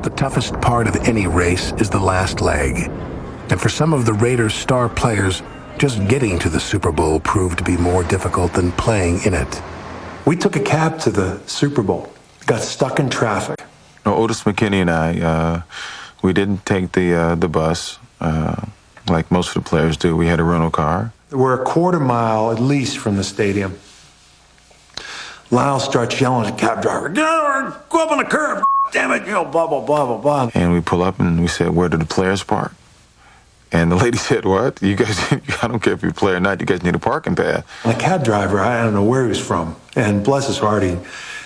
The toughest part of any race is the last leg. And for some of the Raiders' star players, just getting to the Super Bowl proved to be more difficult than playing in it. We took a cab to the Super Bowl, got stuck in traffic. Otis McKinney and I, we didn't take the bus like most of the players do. We had a rental car. We're a quarter mile at least from the stadium. Lyle starts yelling at the cab driver, "Get over, go up on the curb, damn it, you know, blah, blah, blah, blah, blah." And we pull up and we said, "Where do the players park?" And the lady said, "What? You guys, I don't care if you're a player or not, you guys need a parking pass." And the cab driver, I don't know where he was from, and bless his heart,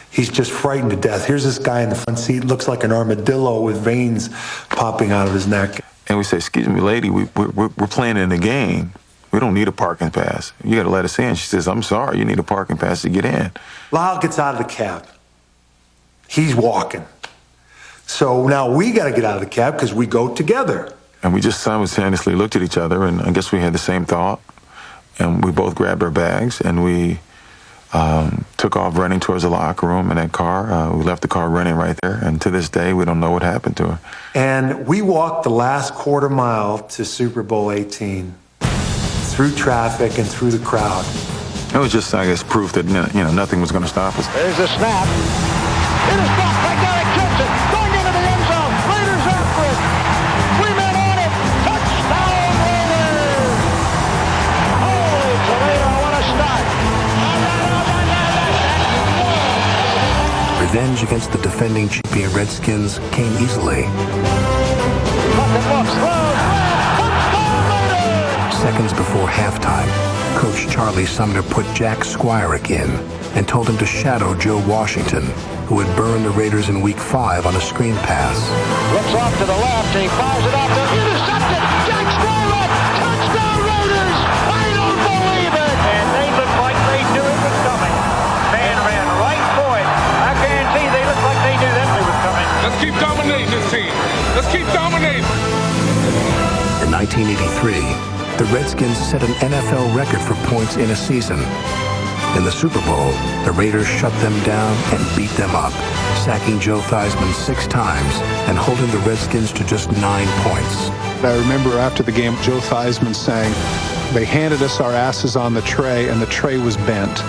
he's just frightened to death. Here's this guy in the front seat, looks like an armadillo with veins popping out of his neck. And we say, "Excuse me, lady, we're playing in the game. We don't need a parking pass. You got to let us in." She says, "I'm sorry, you need a parking pass to get in." Lyle gets out of the cab. He's walking. So now we got to get out of the cab because we go together. And we just simultaneously looked at each other, and I guess we had the same thought. And we both grabbed our bags, and we took off running towards the locker room in that car. We left the car running right there, and to this day, we don't know what happened to her. And we walked the last quarter mile to Super Bowl 18 through traffic and through the crowd. It was just, I guess, proof that, you know, nothing was going to stop us. There's a snap. It is blocked by Derek Johnson. Going into the end zone. Raiders after it. 3 men on it. Touchdown Raiders. Holy Toledo, what a start. Revenge against the defending champion Redskins came easily. Seconds before halftime, Coach Charlie Sumner put Jack Squirick in and told him to shadow Joe Washington, who had burned the Raiders in Week 5 on a screen pass. Looks off to the left, and he fires it off. Intercepted! Jack Squirick! Touchdown Raiders! I don't believe it! And they looked like they knew it was coming. Man ran right for it. I guarantee they looked like they knew that it was coming. Let's keep dominating this team. Let's keep dominating. In 1983, the Redskins set an NFL record for points in a season. In the Super Bowl, the Raiders shut them down and beat them up, sacking Joe Theismann 6 times and holding the Redskins to just 9 points. I remember after the game, Joe Theismann saying, "They handed us our asses on the tray, and the tray was bent."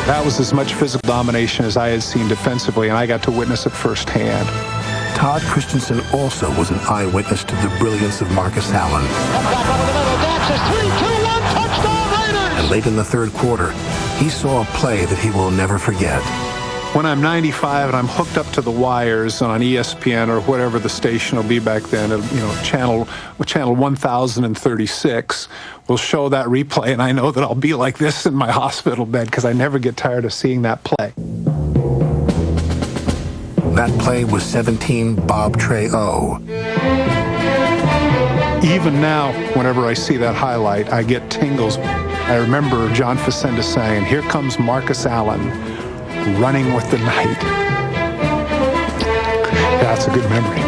That was as much physical domination as I had seen defensively, and I got to witness it firsthand. Todd Christensen also was an eyewitness to the brilliance of Marcus Allen. Back over the middle, Dax is 3-2-1, touchdown Raiders! And late in the third quarter, he saw a play that he will never forget. When I'm 95 and I'm hooked up to the wires on ESPN or whatever the station will be back then, you know, channel 1036 will show that replay, and I know that I'll be like this in my hospital bed because I never get tired of seeing that play. That play was 17 Bob Trey-O. Even now, whenever I see that highlight, I get tingles. I remember John Facenda saying, "Here comes Marcus Allen running with the night." That's a good memory.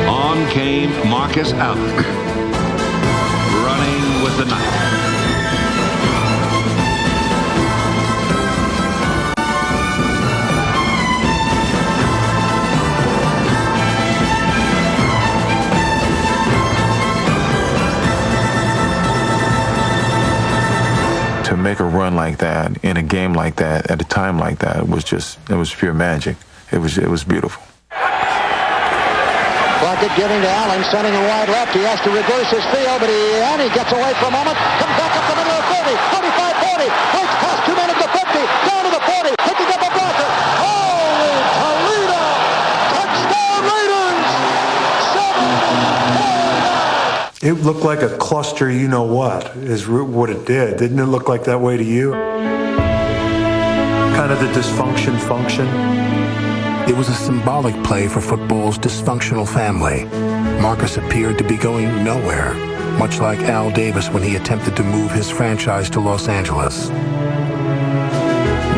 On came Marcus Allen, running with the night. To make a run like that, in a game like that, at a time like that, it was pure magic. It was beautiful. Plunkett giving to Allen, sending a wide left. He has to reverse his field, but he gets away for a moment, comes back up the middle of 30, 35, 40, breaks past 2 men at the 50, down to the 40, picking up a blocker. Holy Toledo! Touchdown Raiders! 7-4. It looked like a cluster you-know-what is what it did. Didn't it look like that way to you? Kind of the dysfunction function. It was a symbolic play for football's dysfunctional family. Marcus appeared to be going nowhere, much like Al Davis when he attempted to move his franchise to Los Angeles.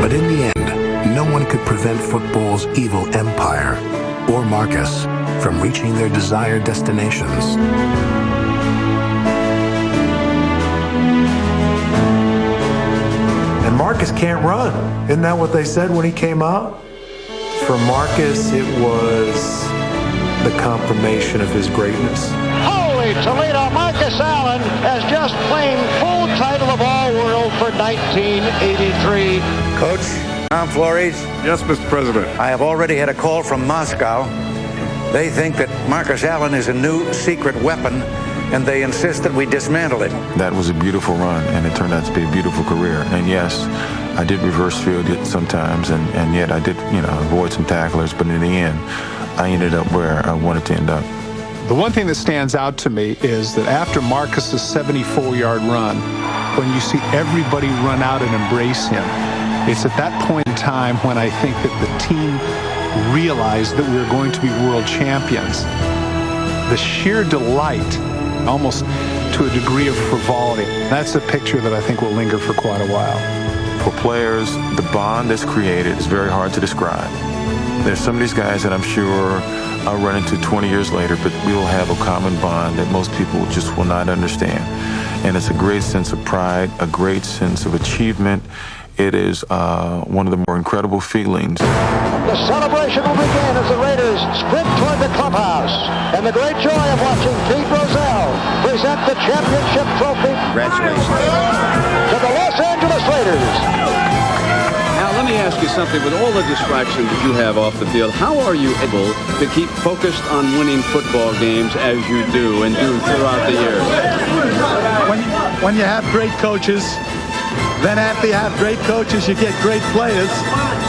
But in the end, no one could prevent football's evil empire, or Marcus, from reaching their desired destinations. And Marcus can't run. Isn't that what they said when he came out? For Marcus, it was the confirmation of his greatness. Holy Toledo, Marcus Allen has just claimed full title of All-World for 1983. Coach, Tom Flores. Yes, Mr. President. I have already had a call from Moscow. They think that Marcus Allen is a new secret weapon, and they insist that we dismantle it. That was a beautiful run, and it turned out to be a beautiful career. And yes, I did reverse field it sometimes, and yet I did, avoid some tacklers. But in the end, I ended up where I wanted to end up. The one thing that stands out to me is that after Marcus's 74-yard run, when you see everybody run out and embrace him, it's at that point in time when I think that the team realized that we were going to be world champions. The sheer delight, almost to a degree of frivolity, that's a picture that I think will linger for quite a while. For players, the bond that's created is very hard to describe. There's some of these guys that I'm sure I'll run into 20 years later, but we will have a common bond that most people just will not understand. And it's a great sense of pride, a great sense of achievement. It is one of the more incredible feelings. The celebration will begin as the Raiders sprint toward the clubhouse. And the great joy of watching Pete Rozelle present the championship trophy. Congratulations. To the Los Angeles Raiders. Now, let me ask you something. With all the distractions that you have off the field, how are you able to keep focused on winning football games as you do and do throughout the years? When you have great coaches, then after you have great coaches, you get great players.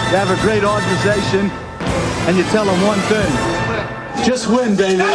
You have a great organization, and you tell them one thing: just win, baby.